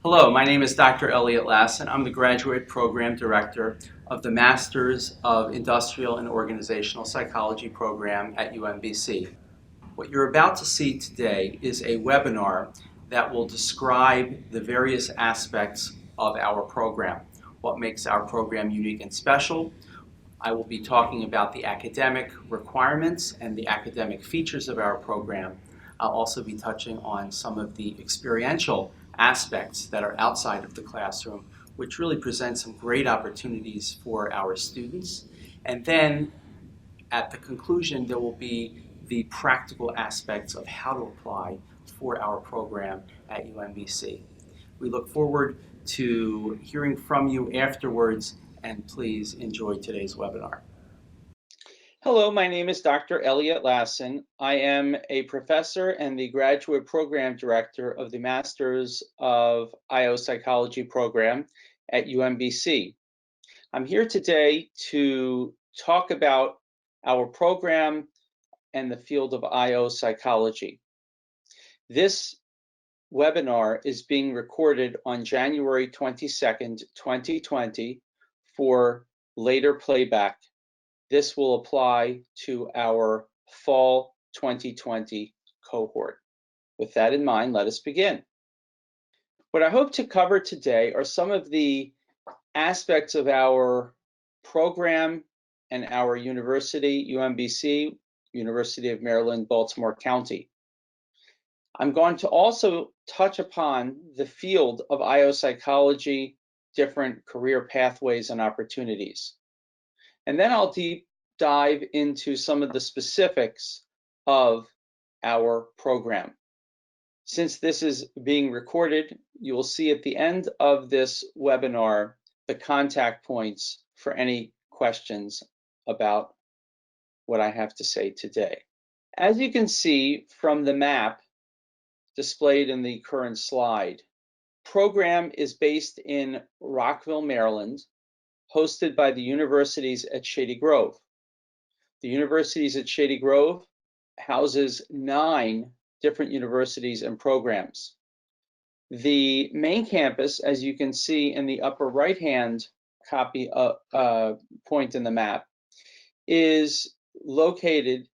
Hello, my name is Dr. Elliot Lassen. I'm the Graduate Program Director of the Masters of Industrial and Organizational Psychology program at UMBC. What you're about to see today is a webinar that will describe the various aspects of our program, what makes our program unique and special. I will be talking about the academic requirements and the academic features of our program. I'll also be touching on some of the experiential aspects that are outside of the classroom, which really present some great opportunities for our students. And then at the conclusion, there will be the practical aspects of how to apply for our program at UMBC. We look forward to hearing from you afterwards, and please enjoy today's webinar. Hello, my name is Dr. Elliot Lassen. I am a professor and the Graduate Program Director of the Masters of IO Psychology program at UMBC. I'm here today to talk about our program and the field of IO psychology. This webinar is being recorded on January 22nd, 2020 for later playback. This will apply to our fall 2020 cohort. With that in mind, let us begin. What I hope to cover today are some of the aspects of our program and our university, UMBC, University of Maryland, Baltimore County. I'm going to also touch upon the field of IO psychology, different career pathways and opportunities. And then I'll deep dive into some of the specifics of our program. Since this is being recorded, you will see at the end of this webinar the contact points for any questions about what I have to say today. As you can see from the map displayed in the current slide, program is based in Rockville, Maryland, hosted by the universities at Shady Grove. The universities at Shady Grove houses 9 different universities and programs. The main campus, as you can see in the upper right-hand copy point in the map, is located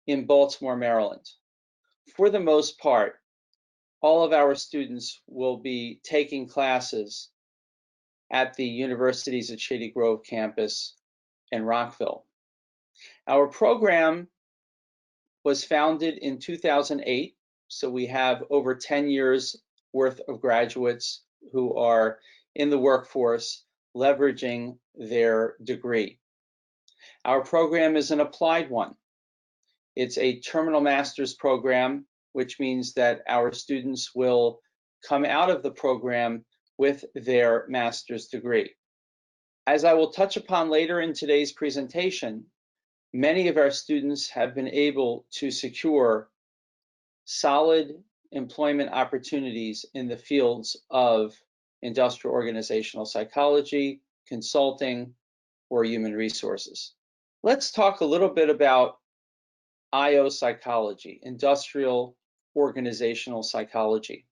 in Baltimore, Maryland. For the most part, all of our students will be taking classes at the universities at Shady Grove campus in Rockville. Our program was founded in 2008, so we have over 10 years worth of graduates who are in the workforce leveraging their degree. Our program is an applied one. It's a terminal master's program, which means that our students will come out of the program with their master's degree. As I will touch upon later in today's presentation, many of our students have been able to secure solid employment opportunities in the fields of industrial organizational psychology, consulting, or human resources. Let's talk a little bit about IO psychology, industrial organizational psychology.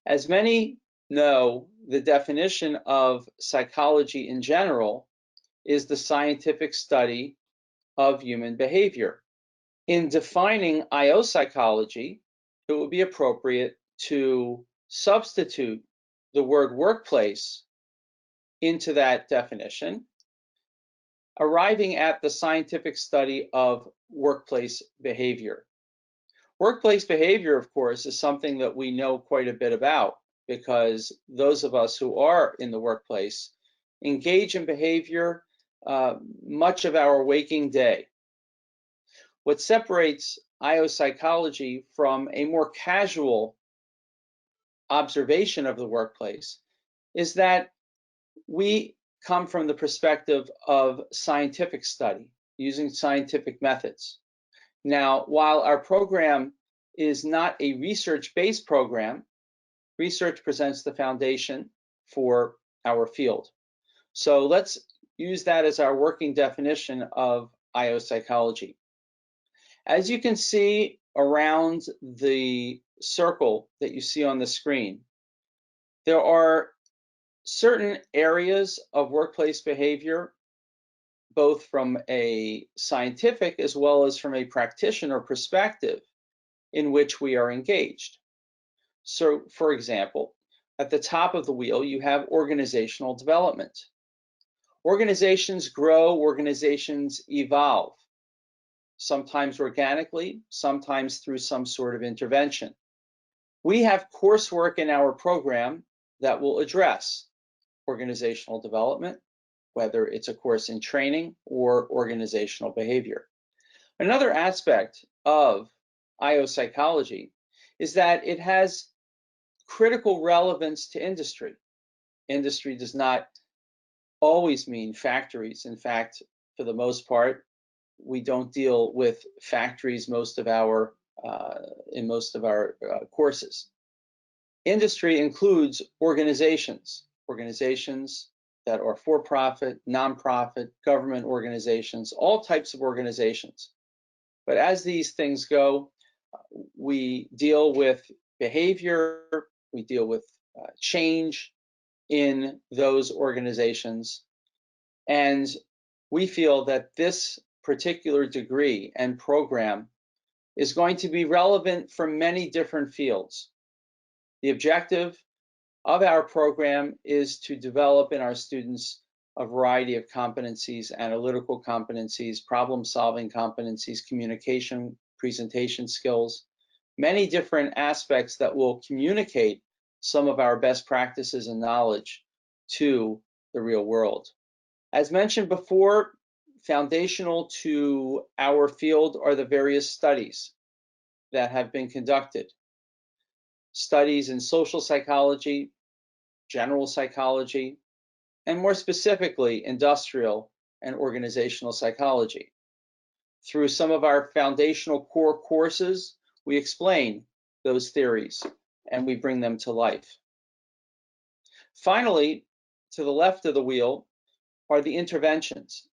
As many know, the definition of psychology in general is the scientific study of human behavior. In defining IO psychology, it would be appropriate to substitute the word workplace into that definition, arriving at the scientific study of workplace behavior. Workplace behavior, of course, is something that we know quite a bit about because those of us who are in the workplace engage in behavior much of our waking day. What separates IO psychology from a more casual observation of the workplace is that we come from the perspective of scientific study, using scientific methods. Now, while our program is not a research-based program, research presents the foundation for our field. So let's use that as our working definition of IO psychology. As you can see around the circle that you see on the screen, There are certain areas of workplace behavior, both from a scientific as well as from a practitioner perspective, in which we are engaged. So, for example, at the top of the wheel, you have organizational development. Organizations grow, organizations evolve, sometimes organically, sometimes through some sort of intervention. We have coursework in our program that will address organizational development, whether it's a course in training or organizational behavior. Another aspect of IO psychology is that it has critical relevance to industry. Industry does not always mean factories. In fact, for the most part, we don't deal with factories in most of our courses. Industry includes organizations that are for-profit, nonprofit, government organizations, all types of organizations. But as these things go, we deal with behavior, we deal with change in those organizations, and we feel that this particular degree and program is going to be relevant for many different fields. The objective of our program is to develop in our students a variety of competencies: analytical competencies, problem-solving competencies, communication, presentation skills, many different aspects that will communicate some of our best practices and knowledge to the real world. As mentioned before, foundational to our field are the various studies that have been conducted. Studies in social psychology, general psychology, and more specifically, industrial and organizational psychology. Through some of our foundational core courses, we explain those theories and we bring them to life. Finally, to the left of the wheel are the interventions.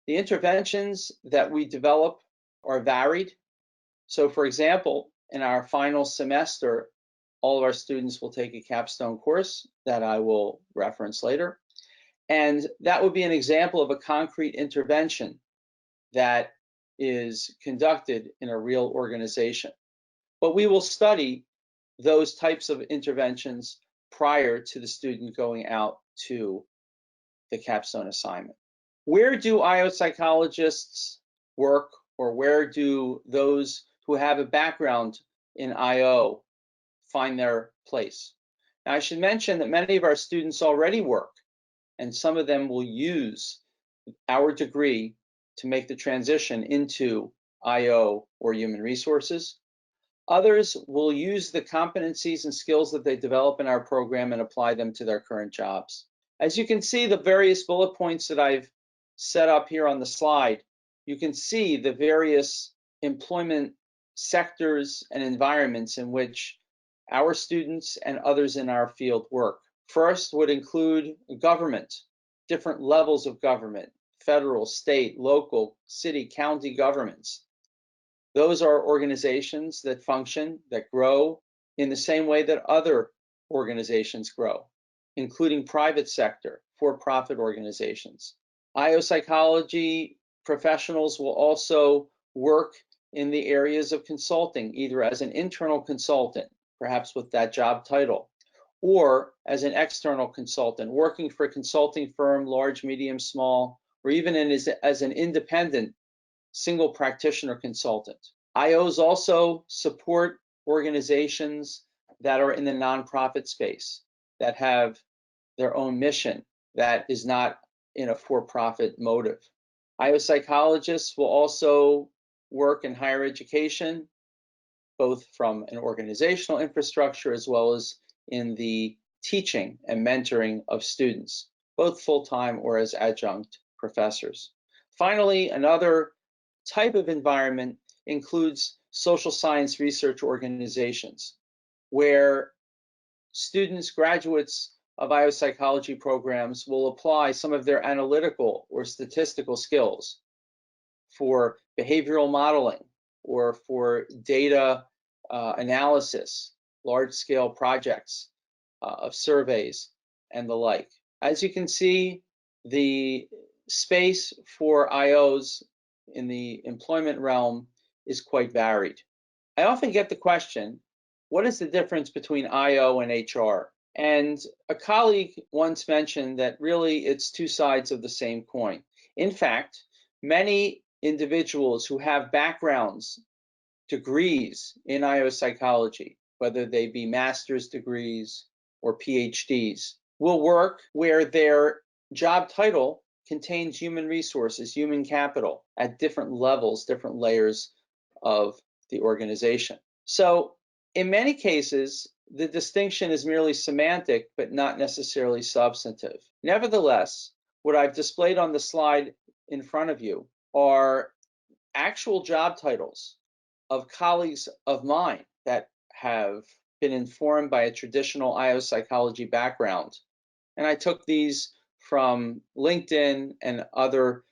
The interventions that we develop are varied. So, for example, in our final semester, all of our students will take a capstone course that I will reference later. And that would be an example of a concrete intervention that is conducted in a real organization. But we will study those types of interventions prior to the student going out to the capstone assignment. Where do IO psychologists work, or where do those who have a background in IO find their place? Now, I should mention that many of our students already work, and some of them will use our degree to make the transition into IO or human resources. Others will use the competencies and skills that they develop in our program and apply them to their current jobs. As you can see, the various bullet points that I've set up here on the slide, you can see the various employment sectors and environments in which our students and others in our field work. First would include government, different levels of government, federal, state, local, city, county governments. Those are organizations that function, that grow in the same way that other organizations grow, including private sector, for-profit organizations. IO psychology professionals will also work in the areas of consulting, either as an internal consultant, perhaps with that job title, or as an external consultant, working for a consulting firm, large, medium, small, or even as an independent single practitioner consultant. IOs also support organizations that are in the nonprofit space, that have their own mission, that is not in a for-profit motive. IO psychologists will also work in higher education, both from an organizational infrastructure as well as in the teaching and mentoring of students, both full-time or as adjunct professors. Finally, another type of environment includes social science research organizations, where students, graduates of IO psychology programs will apply some of their analytical or statistical skills for behavioral modeling or for data analysis, large-scale projects, of surveys and the like. As you can see, the space for IOs in the employment realm is quite varied. I often get the question, what is the difference between IO and HR? And a colleague once mentioned that really it's two sides of the same coin. In fact, many individuals who have backgrounds, degrees in IO psychology, whether they be master's degrees or PhDs, will work where their job title contains human resources, human capital at different levels, different layers of the organization. So in many cases, the distinction is merely semantic, but not necessarily substantive. Nevertheless, what I've displayed on the slide in front of you are actual job titles of colleagues of mine that have been informed by a traditional IO psychology background. And I took these from LinkedIn and other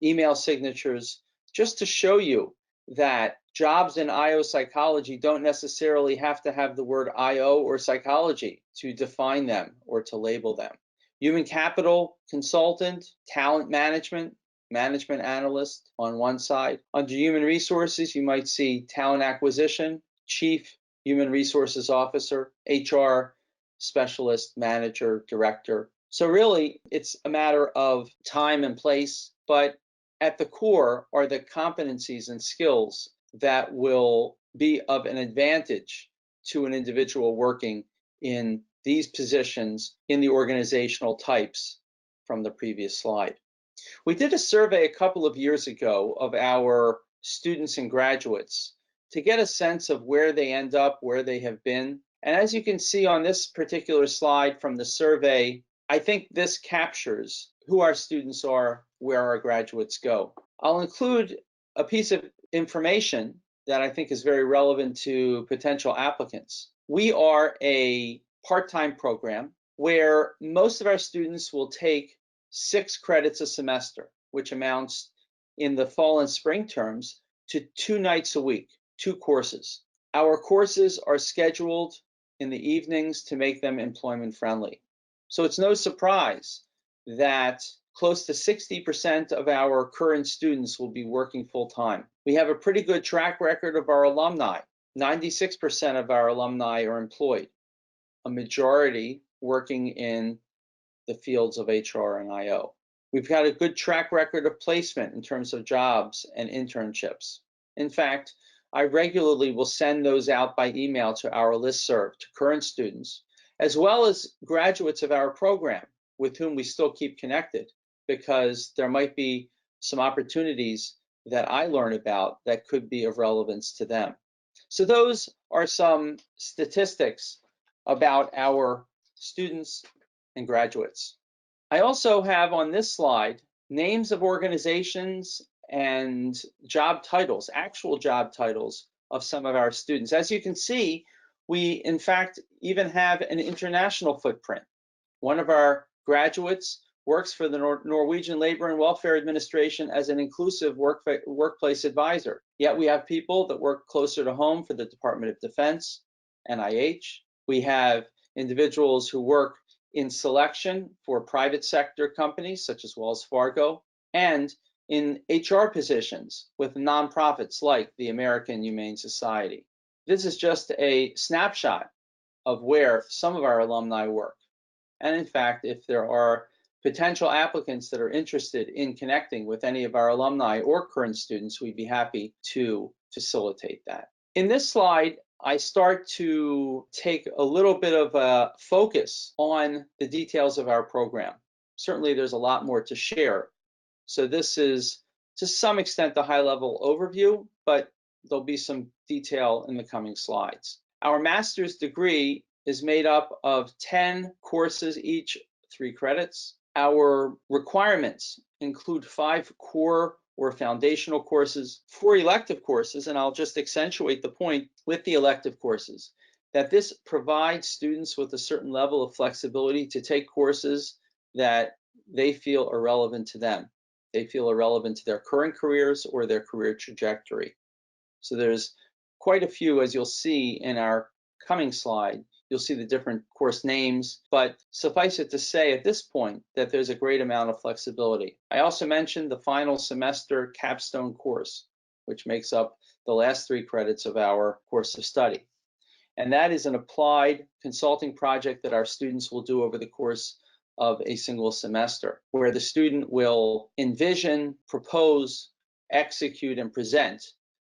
email signatures just to show you that jobs in IO psychology don't necessarily have to have the word IO or psychology to define them or to label them. Human capital consultant, talent management, management analyst on one side. Under human resources, you might see talent acquisition, chief human resources officer, HR specialist, manager, director. So really, it's a matter of time and place, but at the core are the competencies and skills that will be of an advantage to an individual working in these positions in the organizational types from the previous slide. We did a survey a couple of years ago of our students and graduates to get a sense of where they end up, where they have been. And as you can see on this particular slide from the survey, I think this captures who our students are, where our graduates go. I'll include a piece of information that I think is very relevant to potential applicants. We are a part-time program where most of our students will take 6 credits a semester, which amounts in the fall and spring terms to 2 nights a week, 2 courses. Our courses are scheduled in the evenings to make them employment friendly. So it's no surprise that close to 60% of our current students will be working full time. We have a pretty good track record of our alumni. 96% of our alumni are employed, a majority working in the fields of HR and IO. We've got a good track record of placement in terms of jobs and internships. In fact, I regularly will send those out by email to our listserv to current students, as well as graduates of our program with whom we still keep connected, because there might be some opportunities that I learn about that could be of relevance to them. So those are some statistics about our students and graduates. I also have on this slide names of organizations and job titles, actual job titles of some of our students. As you can see, we in fact even have an international footprint. One of our graduates works for the Norwegian Labor and Welfare Administration as an inclusive workplace advisor. Yet we have people that work closer to home for the Department of Defense, NIH. We have individuals who work in selection for private sector companies such as Wells Fargo, and in HR positions with nonprofits like the American Humane Society. This is just a snapshot of where some of our alumni work. And in fact, if there are potential applicants that are interested in connecting with any of our alumni or current students, we'd be happy to facilitate that. In this slide, I start to take a little bit of a focus on the details of our program. Certainly, there's a lot more to share. So this is, to some extent, the high-level overview, but there'll be some detail in the coming slides. Our master's degree is made up of 10 courses, each 3 credits. Our requirements include 5 core or foundational courses, 4 elective courses, and I'll just accentuate the point with the elective courses, that this provides students with a certain level of flexibility to take courses that they feel are relevant to them. They feel are relevant to their current careers or their career trajectory. So there's quite a few, as you'll see in our coming slide, You'll see the different course names, but suffice it to say at this point that there's a great amount of flexibility. I also mentioned the final semester capstone course, which makes up the last 3 credits of our course of study. And that is an applied consulting project that our students will do over the course of a single semester, where the student will envision, propose, execute, and present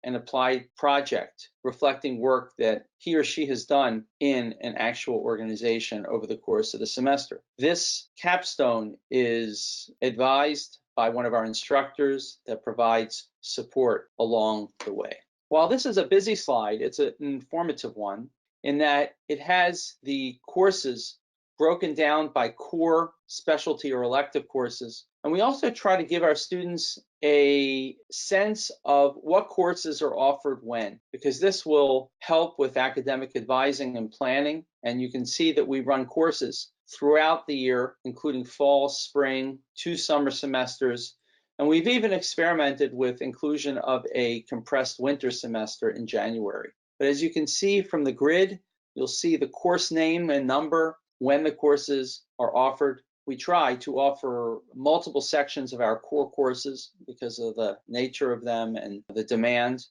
an applied project reflecting work that he or she has done in an actual organization over the course of the semester. This capstone is advised by one of our instructors that provides support along the way. While this is a busy slide, it's an informative one in that it has the courses broken down by core, specialty, or elective courses. And we also try to give our students a sense of what courses are offered when, because this will help with academic advising and planning. And you can see that we run courses throughout the year, including fall, spring, 2 summer semesters. And we've even experimented with inclusion of a compressed winter semester in January. But as you can see from the grid, you'll see the course name and number when the courses are offered. We try to offer multiple sections of our core courses because of the nature of them and the demand,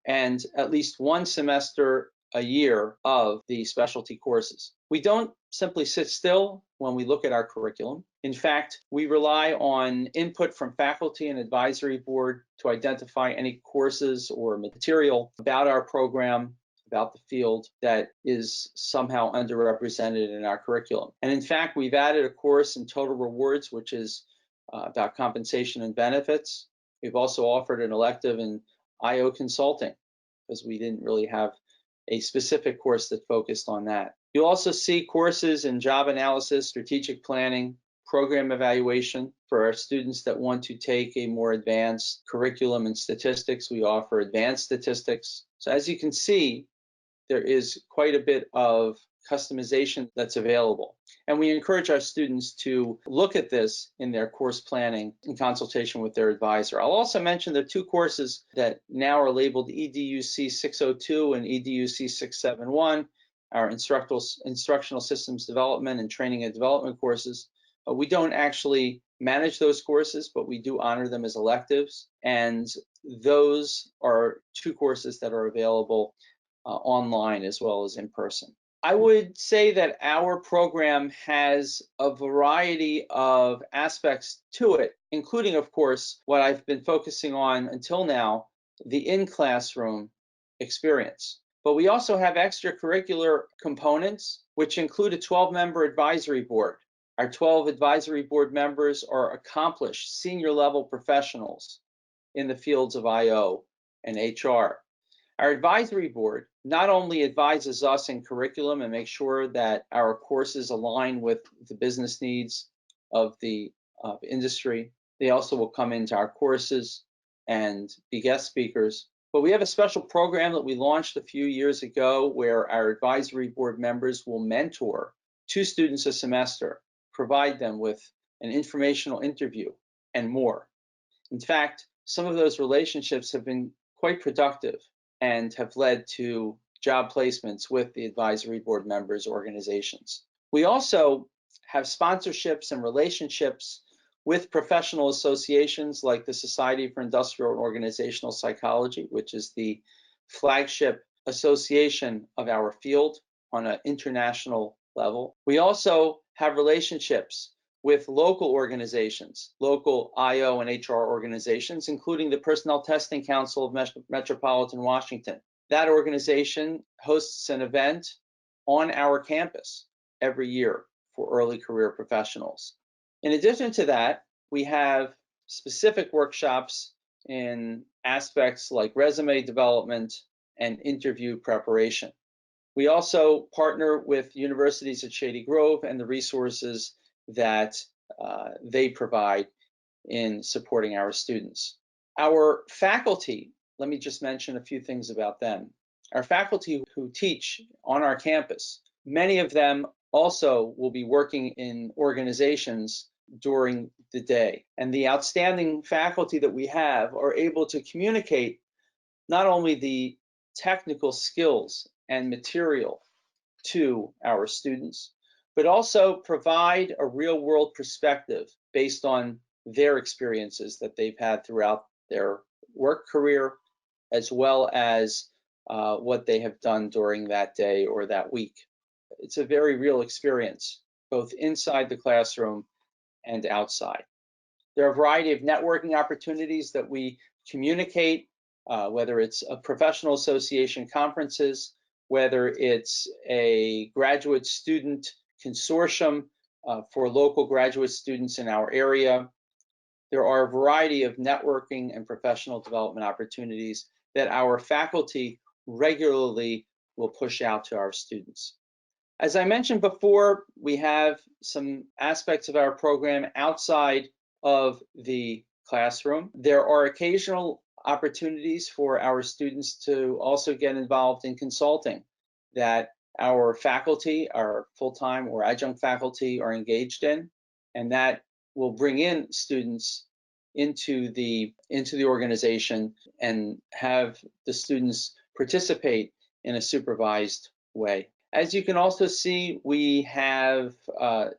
and at least 1 semester a year of the specialty courses. We don't simply sit still when we look at our curriculum. In fact, we rely on input from faculty and advisory board to identify any courses or material about our program, about the field, that is somehow underrepresented in our curriculum. And in fact, we've added a course in total rewards, which is about compensation and benefits. We've also offered an elective in IO consulting because we didn't really have a specific course that focused on that. You'll also see courses in job analysis, strategic planning, program evaluation. For our students that want to take a more advanced curriculum in statistics, we offer advanced statistics. So as you can see, there is quite a bit of customization that's available. And we encourage our students to look at this in their course planning in consultation with their advisor. I'll also mention the 2 courses that now are labeled EDUC 602 and EDUC 671, our instructional systems development and training and development courses. We don't actually manage those courses, but we do honor them as electives. And those are 2 courses that are available online as well as in person. I would say that our program has a variety of aspects to it, including, of course, what I've been focusing on until now, the in-classroom experience. But we also have extracurricular components, which include a 12-member advisory board. Our 12 advisory board members are accomplished senior level professionals in the fields of IO and HR. Our advisory board not only advises us in curriculum and makes sure that our courses align with the business needs of the industry, they also will come into our courses and be guest speakers. But we have a special program that we launched a few years ago where our advisory board members will mentor 2 students a semester, provide them with an informational interview and more. In fact, some of those relationships have been quite productive and have led to job placements with the advisory board members' organizations. We also have sponsorships and relationships with professional associations like the Society for Industrial and Organizational Psychology, which is the flagship association of our field on an international level. We also have relationships with local organizations, local IO and HR organizations, including the Personnel Testing Council of Metropolitan Washington. That organization hosts an event on our campus every year for early career professionals. In addition to that, we have specific workshops in aspects like resume development and interview preparation. We also partner with universities at Shady Grove and the resources that they provide in supporting our students. Our faculty, let me just mention a few things about them. Our faculty who teach on our campus, many of them also will be working in organizations during the day. And the outstanding faculty that we have are able to communicate not only the technical skills and material to our students, but also provide a real-world perspective based on their experiences that they've had throughout their work career, as well as what they have done during that day or that week. It's a very real experience, both inside the classroom and outside. There are a variety of networking opportunities that we communicate, whether it's a professional association conferences, whether it's a graduate student consortium for local graduate students in our area. There are a variety of networking and professional development opportunities that our faculty regularly will push out to our students. As I mentioned before, we have some aspects of our program outside of the classroom. There are occasional opportunities for our students to also get involved in consulting that our faculty, our full-time or adjunct faculty, are engaged in, and that will bring in students into the organization and have the students participate in a supervised way. As you can also see, we have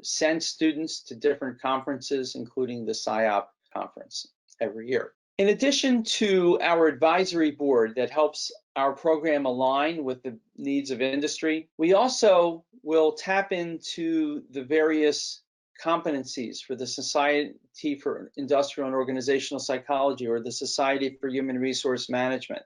sent students to different conferences, including the SIOP conference every year. In addition to our advisory board that helps our program align with the needs of industry, we also will tap into the various competencies for the Society for Industrial and Organizational Psychology, or the Society for Human Resource Management.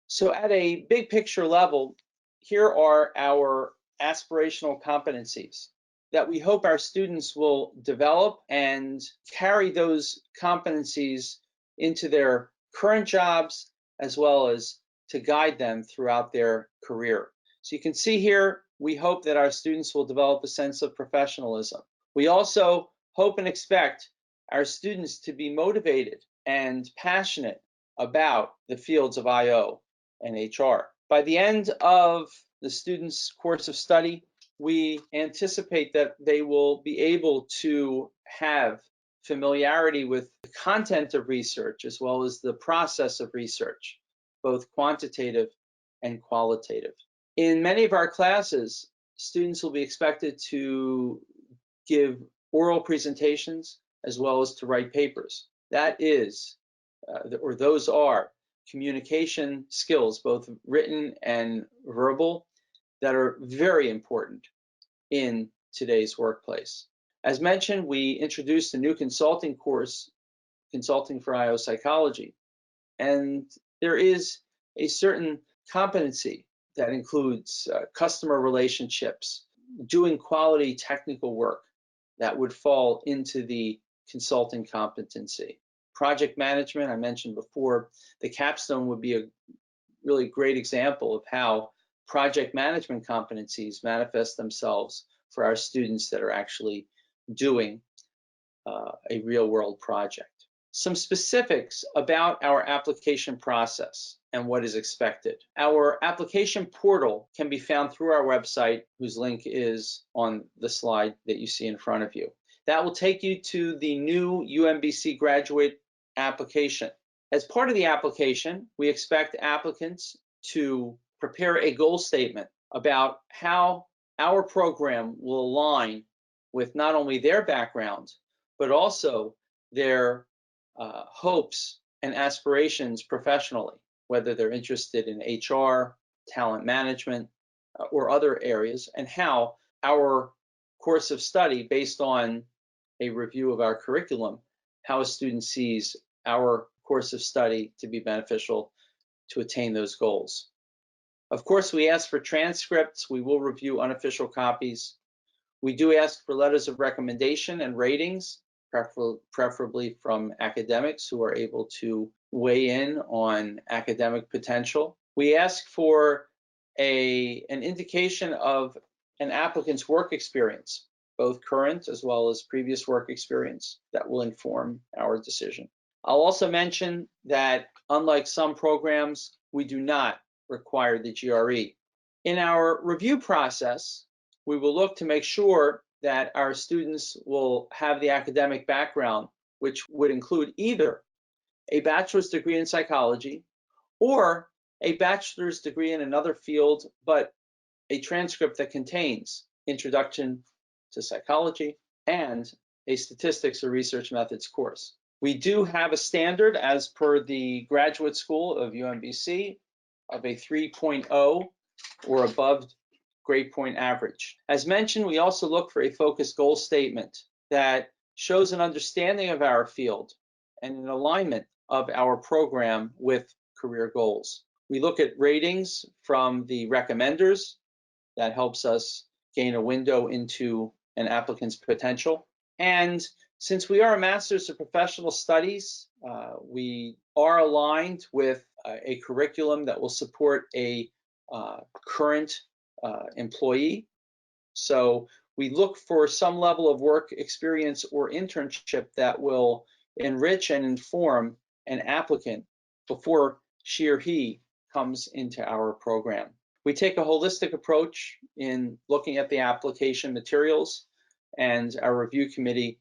So at a big picture level, here are our aspirational competencies that we hope our students will develop and carry those competencies into their current jobs, as well as to guide them throughout their career. So you can see here, we hope that our students will develop a sense of professionalism. We also hope and expect our students to be motivated and passionate about the fields of IO and HR. By the end of the students' course of study, we anticipate that they will be able to have familiarity with the content of research as well as the process of research, both quantitative and qualitative. In many of our classes, students will be expected to give oral presentations as well as to write papers. That is, or those are, communication skills, both written and verbal, that are very important in today's workplace. As mentioned, we introduced a new consulting course, Consulting for IO Psychology, and there is a certain competency that includes customer relationships, doing quality technical work that would fall into the consulting competency. Project management, I mentioned before, the capstone would be a really great example of how project management competencies manifest themselves for our students that are actually doing a real-world project. Some specifics about our application process and what is expected. Our application portal can be found through our website, whose link is on the slide that you see in front of you. That will take you to the new UMBC graduate application. As part of the application, we expect applicants to prepare a goal statement about how our program will align with not only their background, but also their hopes and aspirations professionally, whether they're interested in HR, talent management, or other areas, and how our course of study, based on a review of our curriculum, how a student sees our course of study to be beneficial to attain those goals. Of course, we ask for transcripts. We will review unofficial copies. We do ask for letters of recommendation and ratings, preferably from academics who are able to weigh in on academic potential. We ask for an indication of an applicant's work experience, both current as well as previous work experience, that will inform our decision. I'll also mention that unlike some programs, we do not require the GRE. In our review process, we will look to make sure that our students will have the academic background, which would include either a bachelor's degree in psychology or a bachelor's degree in another field, but a transcript that contains Introduction to Psychology and a Statistics or Research Methods course. We do have a standard as per the Graduate School of UMBC of a 3.0 or above grade point average. As mentioned, we also look for a focused goal statement that shows an understanding of our field and an alignment of our program with career goals. We look at ratings from the recommenders. That helps us gain a window into an applicant's potential. And since we are a Master's of Professional Studies, we are aligned with a curriculum that will support a current employee. So we look for some level of work experience or internship that will enrich and inform an applicant before she or he comes into our program. We take a holistic approach in looking at the application materials, and our review committee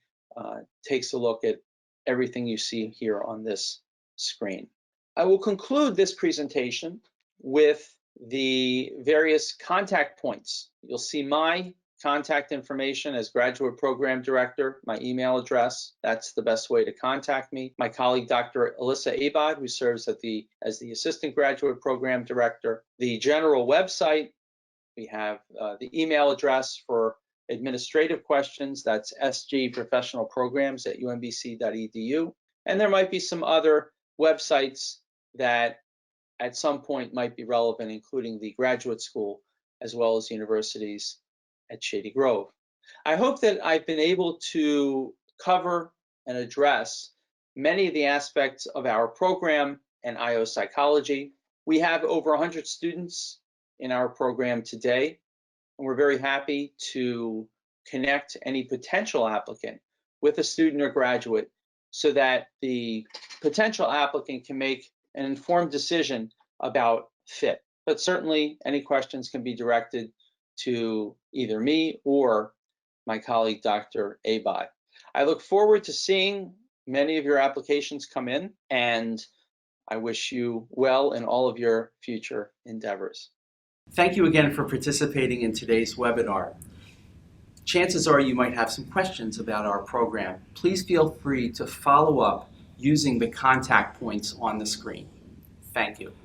takes a look at everything you see here on this screen. I will conclude this presentation with the various contact points. You'll see my contact information as Graduate Program Director, my email address. That's the best way to contact me. My colleague, Dr. Alyssa Abad, who serves as the Assistant Graduate Program Director. The general website, we have the email address for administrative questions. That's sgprofessionalprograms@umbc.edu. And there might be some other websites that at some point might be relevant, including the graduate school, as well as universities at Shady Grove. I hope that I've been able to cover and address many of the aspects of our program and IO psychology. We have over 100 students in our program today, and we're very happy to connect any potential applicant with a student or graduate so that the potential applicant can make an informed decision about fit. But certainly any questions can be directed to either me or my colleague, Dr. Abad. I look forward to seeing many of your applications come in, and I wish you well in all of your future endeavors. Thank you again for participating in today's webinar. Chances are you might have some questions about our program. Please feel free to follow up using the contact points on the screen. Thank you.